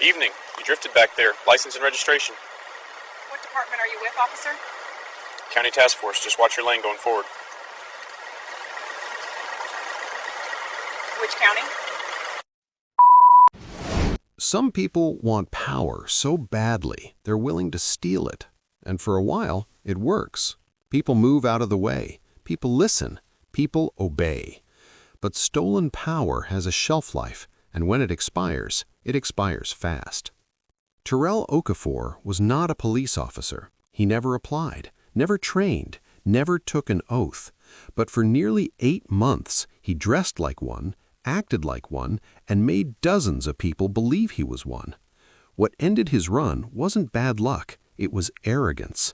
Evening. You drifted back there. License and registration. What department are you with, officer? County Task Force. Just watch your lane going forward. Which county? Some people want power so badly they're willing to steal it. And for a while, it works. People move out of the way. People listen. People obey. But stolen power has a shelf life, and when it expires fast. Terrell Okafor was not a police officer. He never applied, never trained, never took an oath. But for nearly 8 months, he dressed like one, acted like one, and made dozens of people believe he was one. What ended his run wasn't bad luck, it was arrogance.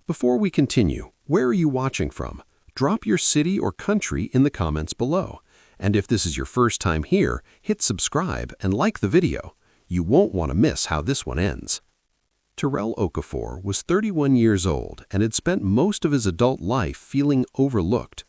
Before we continue, where are you watching from? Drop your city or country in the comments below. And if this is your first time here, hit subscribe and like the video. You won't want to miss how this one ends. Terrell Okafor was 31 years old and had spent most of his adult life feeling overlooked.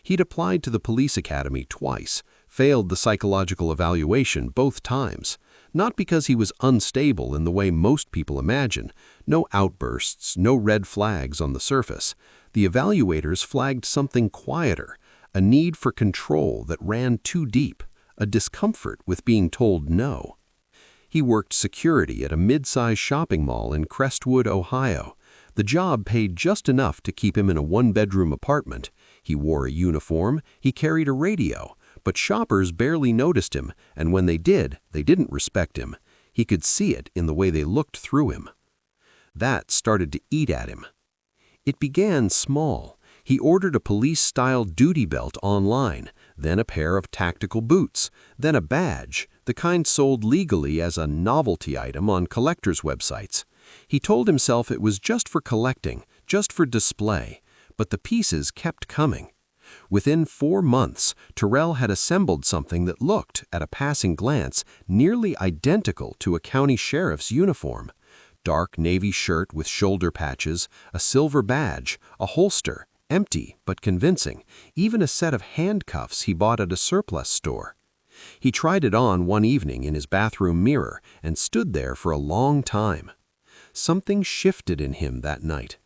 He'd applied to the police academy twice, failed the psychological evaluation both times, not because he was unstable in the way most people imagine. No outbursts, no red flags on the surface. The evaluators flagged something quieter, a need for control that ran too deep, a discomfort with being told no. He worked security at a mid-sized shopping mall in Crestwood, Ohio. The job paid just enough to keep him in a one-bedroom apartment. He wore a uniform, he carried a radio, but shoppers barely noticed him, and when they did, they didn't respect him. He could see it in the way they looked through him. That started to eat at him. It began small. He ordered a police-style duty belt online, then a pair of tactical boots, then a badge, the kind sold legally as a novelty item on collectors' websites. He told himself it was just for collecting, just for display, but the pieces kept coming. Within 4 months, Terrell had assembled something that looked, at a passing glance, nearly identical to a county sheriff's uniform. Dark navy shirt with shoulder patches, a silver badge, a holster, empty but convincing, even a set of handcuffs he bought at a surplus store. He tried it on one evening in his bathroom mirror and stood there for a long time. Something shifted in him that night.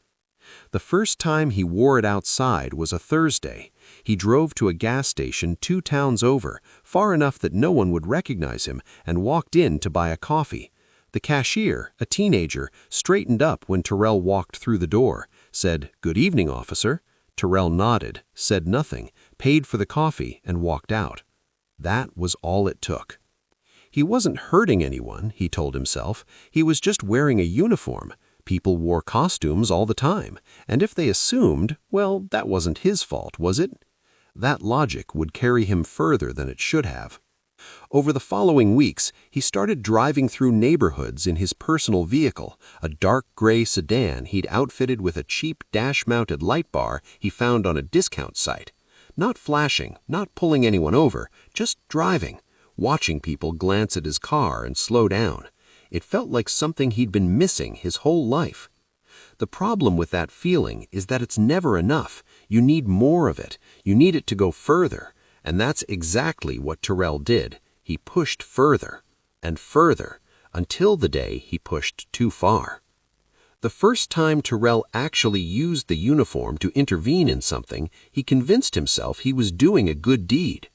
The first time he wore it outside was a Thursday. He drove to a gas station 2 towns over, far enough that no one would recognize him, and walked in to buy a coffee. The cashier, a teenager, straightened up when Terrell walked through the door, said, "Good evening, officer." Terrell nodded, said nothing, paid for the coffee, and walked out. That was all it took. He wasn't hurting anyone, he told himself. He was just wearing a uniform. People wore costumes all the time, and if they assumed, well, that wasn't his fault, was it? That logic would carry him further than it should have. Over the following weeks, he started driving through neighborhoods in his personal vehicle, a dark gray sedan he'd outfitted with a cheap dash-mounted light bar he found on a discount site. Not flashing, not pulling anyone over, just driving, watching people glance at his car and slow down. It felt like something he'd been missing his whole life. The problem with that feeling is that it's never enough. You need more of it. You need it to go further. And that's exactly what Terrell did. He pushed further and further until the day he pushed too far. The first time Terrell actually used the uniform to intervene in something, he convinced himself he was doing a good deed.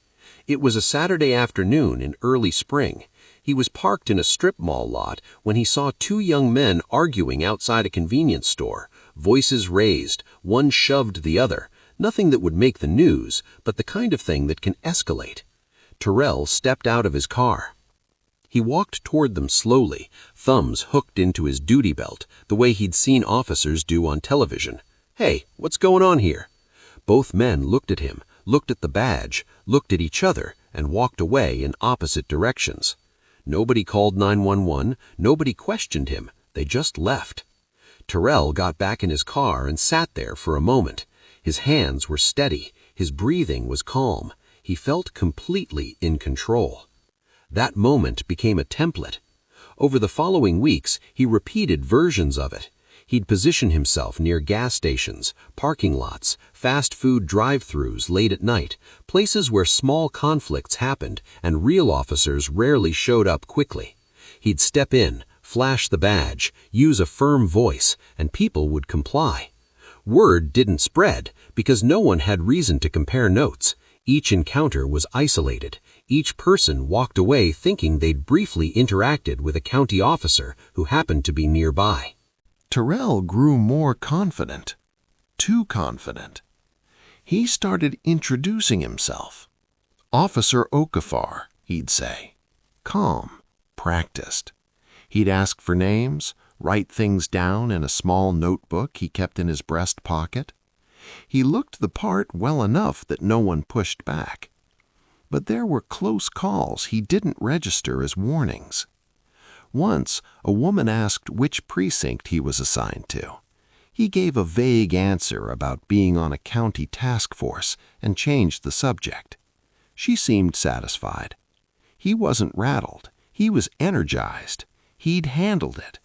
It was a Saturday afternoon in early spring. He was parked in a strip mall lot when he saw 2 young men arguing outside a convenience store, voices raised, one shoved the other. Nothing that would make the news, but the kind of thing that can escalate. Terrell stepped out of his car. He walked toward them slowly, thumbs hooked into his duty belt, the way he'd seen officers do on television. "Hey, what's going on here?" Both men looked at him, looked at the badge, looked at each other, and walked away in opposite directions. Nobody called 911, nobody questioned him, they just left. Terrell got back in his car and sat there for a moment. His hands were steady, his breathing was calm. He felt completely in control. That moment became a template. Over the following weeks, he repeated versions of it. He'd position himself near gas stations, parking lots, fast food drive-thrus late at night, places where small conflicts happened and real officers rarely showed up quickly. He'd step in, flash the badge, use a firm voice, and people would comply. Word didn't spread because no one had reason to compare notes. Each encounter was isolated. Each person walked away thinking they'd briefly interacted with a county officer who happened to be nearby. Terrell grew more confident. Too confident. He started introducing himself. Officer Okafor, he'd say. Calm, practiced. He'd ask for names, write things down in a small notebook he kept in his breast pocket. He looked the part well enough that no one pushed back. But there were close calls he didn't register as warnings. Once, a woman asked which precinct he was assigned to. He gave a vague answer about being on a county task force and changed the subject. She seemed satisfied. He wasn't rattled. He was energized. He'd handled it.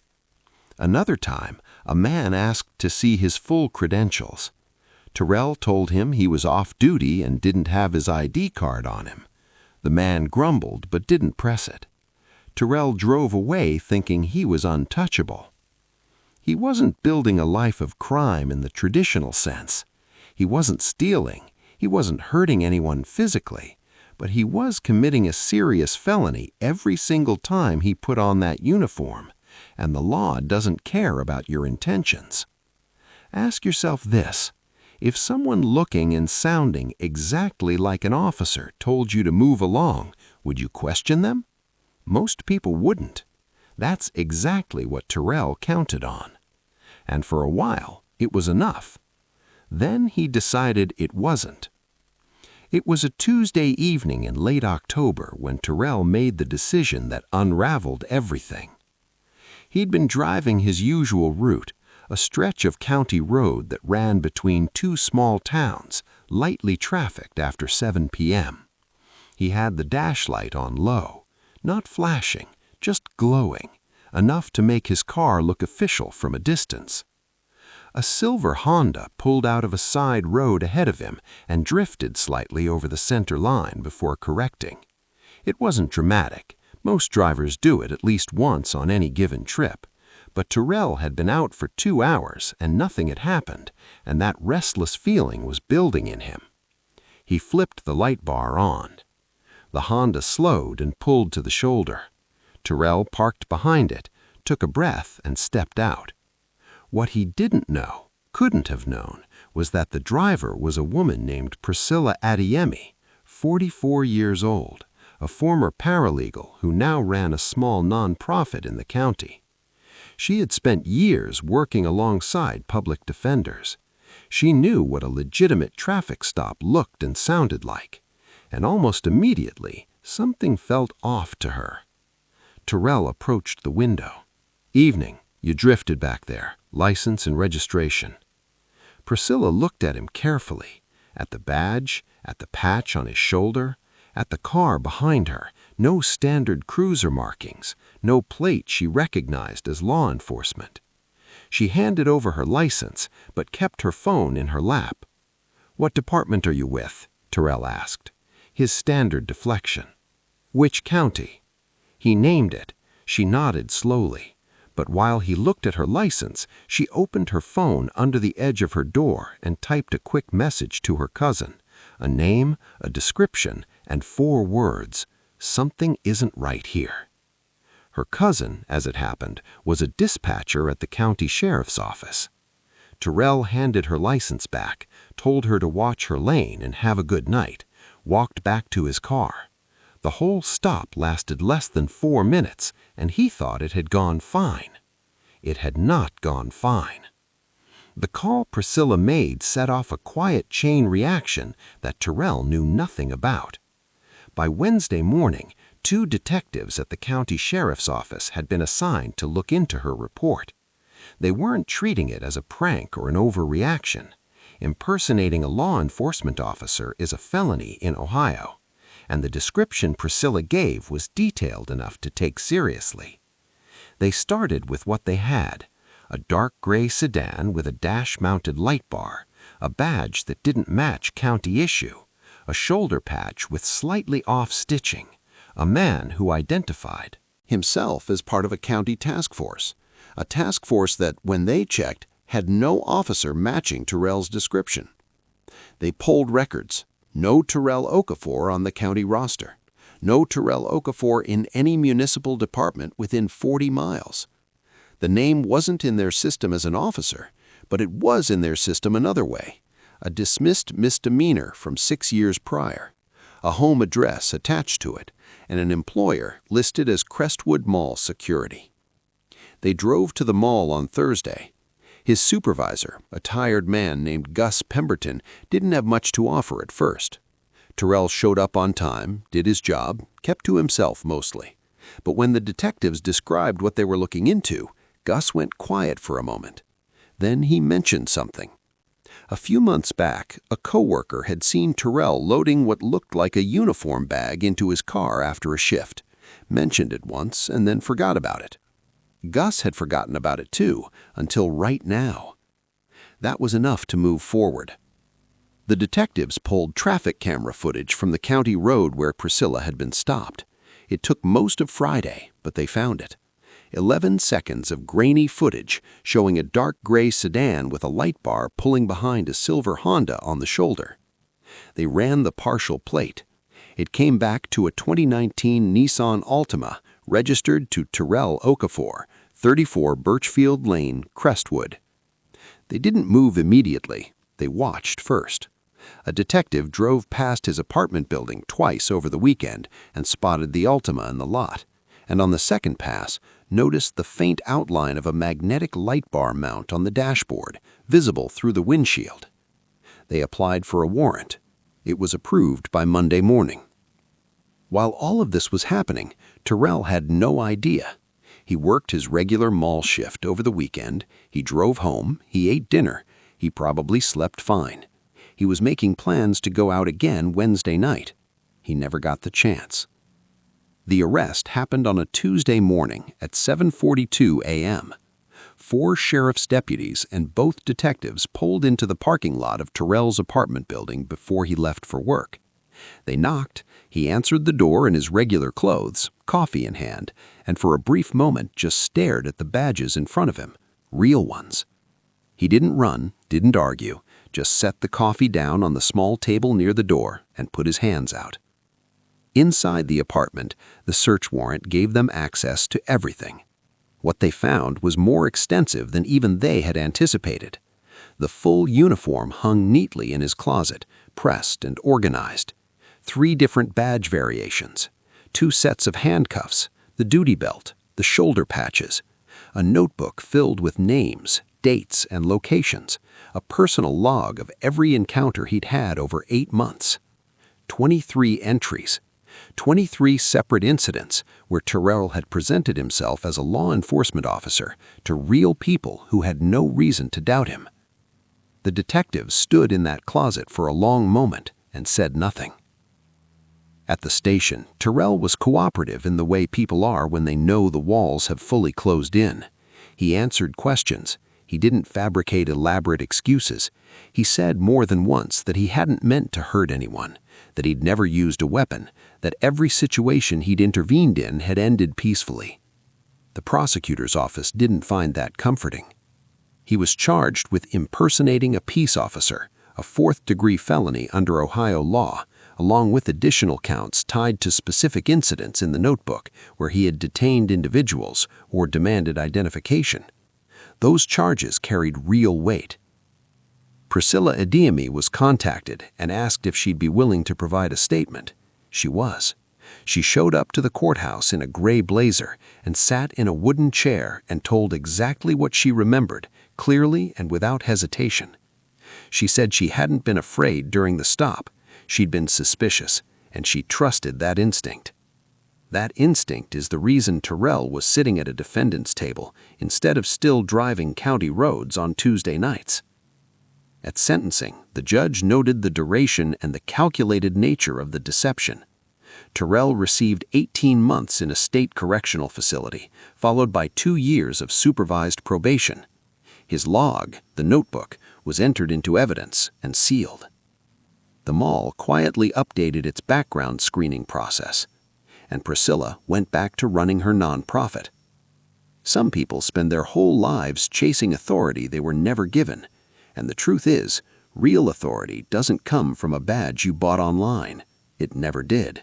Another time, a man asked to see his full credentials. Terrell told him he was off duty and didn't have his ID card on him. The man grumbled but didn't press it. Terrell drove away thinking he was untouchable. He wasn't building a life of crime in the traditional sense. He wasn't stealing. He wasn't hurting anyone physically. But he was committing a serious felony every single time he put on that uniform, and the law doesn't care about your intentions. Ask yourself this: if someone looking and sounding exactly like an officer told you to move along, would you question them? Most people wouldn't. That's exactly what Terrell counted on. And for a while, it was enough. Then he decided it wasn't. It was a Tuesday evening in late October when Terrell made the decision that unraveled everything. He'd been driving his usual route, a stretch of county road that ran between two small towns, lightly trafficked after 7 p.m. He had the dash light on low, not flashing, just glowing, enough to make his car look official from a distance. A silver Honda pulled out of a side road ahead of him and drifted slightly over the center line before correcting. It wasn't dramatic. Most drivers do it at least once on any given trip. But Terrell had been out for 2 hours and nothing had happened, and that restless feeling was building in him. He flipped the light bar on. The Honda slowed and pulled to the shoulder. Terrell parked behind it, took a breath, and stepped out. What he didn't know, couldn't have known, was that the driver was a woman named Priscilla Adeyemi, 44 years old, a former paralegal who now ran a small nonprofit in the county. She had spent years working alongside public defenders. She knew what a legitimate traffic stop looked and sounded like, and almost immediately something felt off to her. Terrell approached the window. "Evening, you drifted back there. License and registration." Priscilla looked at him carefully, at the badge, at the patch on his shoulder, at the car behind her. No standard cruiser markings, no plate she recognized as law enforcement. She handed over her license, but kept her phone in her lap. "What department are you with?" Terrell asked, his standard deflection. "Which county?" He named it. She nodded slowly. But while he looked at her license, she opened her phone under the edge of her door and typed a quick message to her cousin, a name, a description, and 4 words: "Something isn't right here." Her cousin, as it happened, was a dispatcher at the county sheriff's office. Terrell handed her license back, told her to watch her lane and have a good night, walked back to his car. The whole stop lasted less than 4 minutes, and he thought it had gone fine. It had not gone fine. The call Priscilla made set off a quiet chain reaction that Terrell knew nothing about. By Wednesday morning, 2 detectives at the county sheriff's office had been assigned to look into her report. They weren't treating it as a prank or an overreaction. Impersonating a law enforcement officer is a felony in Ohio, and the description Priscilla gave was detailed enough to take seriously. They started with what they had: a dark gray sedan with a dash-mounted light bar, a badge that didn't match county issue, a shoulder patch with slightly off stitching, a man who identified. himself as part of a county task force, a task force that, when they checked, had no officer matching Terrell's description. They pulled records. No Terrell Okafor on the county roster. No Terrell Okafor in any municipal department within 40 miles. The name wasn't in their system as an officer, but it was in their system another way. A dismissed misdemeanor from 6 years prior, a home address attached to it, and an employer listed as Crestwood Mall Security. They drove to the mall on Thursday. His supervisor, a tired man named Gus Pemberton, didn't have much to offer at first. Terrell showed up on time, did his job, kept to himself mostly. But when the detectives described what they were looking into, Gus went quiet for a moment. Then he mentioned something. A few months back, a coworker had seen Terrell loading what looked like a uniform bag into his car after a shift, mentioned it once, and then forgot about it. Gus had forgotten about it too, until right now. That was enough to move forward. The detectives pulled traffic camera footage from the county road where Priscilla had been stopped. It took most of Friday, but they found it. 11 seconds of grainy footage showing a dark gray sedan with a light bar pulling behind a silver Honda on the shoulder. They ran the partial plate. It came back to a 2019 Nissan Altima registered to Terrell Okafor, 34 Birchfield Lane, Crestwood. They didn't move immediately. They watched first. A detective drove past his apartment building twice over the weekend and spotted the Altima in the lot, and on the second pass, noticed the faint outline of a magnetic light bar mount on the dashboard, visible through the windshield. They applied for a warrant. It was approved by Monday morning. While all of this was happening, Terrell had no idea. He worked his regular mall shift over the weekend, he drove home, he ate dinner, he probably slept fine. He was making plans to go out again Wednesday night. He never got the chance. The arrest happened on a Tuesday morning at 7:42 a.m. 4 sheriff's deputies and both detectives pulled into the parking lot of Terrell's apartment building before he left for work. They knocked, he answered the door in his regular clothes, coffee in hand, and for a brief moment just stared at the badges in front of him, real ones. He didn't run, didn't argue, just set the coffee down on the small table near the door and put his hands out. Inside the apartment, the search warrant gave them access to everything. What they found was more extensive than even they had anticipated. The full uniform hung neatly in his closet, pressed and organized. 3 different badge variations, 2 sets of handcuffs, the duty belt, the shoulder patches, a notebook filled with names, dates, and locations, a personal log of every encounter he'd had over 8 months. 23 entries, 23 separate incidents where Terrell had presented himself as a law enforcement officer to real people who had no reason to doubt him. The detectives stood in that closet for a long moment and said nothing. At the station, Terrell was cooperative in the way people are when they know the walls have fully closed in. He answered questions. He didn't fabricate elaborate excuses. He said more than once that he hadn't meant to hurt anyone, that he'd never used a weapon, that every situation he'd intervened in had ended peacefully. The prosecutor's office didn't find that comforting. He was charged with impersonating a peace officer, a 4th-degree felony under Ohio law, along with additional counts tied to specific incidents in the notebook where he had detained individuals or demanded identification. Those charges carried real weight. Priscilla Ediemi was contacted and asked if she'd be willing to provide a statement. She was. She showed up to the courthouse in a gray blazer and sat in a wooden chair and told exactly what she remembered, clearly and without hesitation. She said she hadn't been afraid during the stop. She'd been suspicious, and she trusted that instinct. That instinct is the reason Terrell was sitting at a defendant's table instead of still driving county roads on Tuesday nights. At sentencing, the judge noted the duration and the calculated nature of the deception. Terrell received 18 months in a state correctional facility, followed by 2 years of supervised probation. His log, the notebook, was entered into evidence and sealed. The mall quietly updated its background screening process. and Priscilla went back to running her nonprofit. Some people spend their whole lives chasing authority they were never given, and the truth is, real authority doesn't come from a badge you bought online. It never did.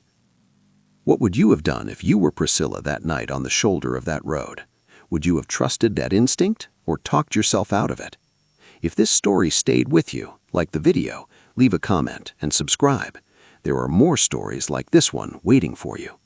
What would you have done if you were Priscilla that night on the shoulder of that road? Would you have trusted that instinct or talked yourself out of it? If this story stayed with you, like the video, leave a comment and subscribe. There are more stories like this one waiting for you.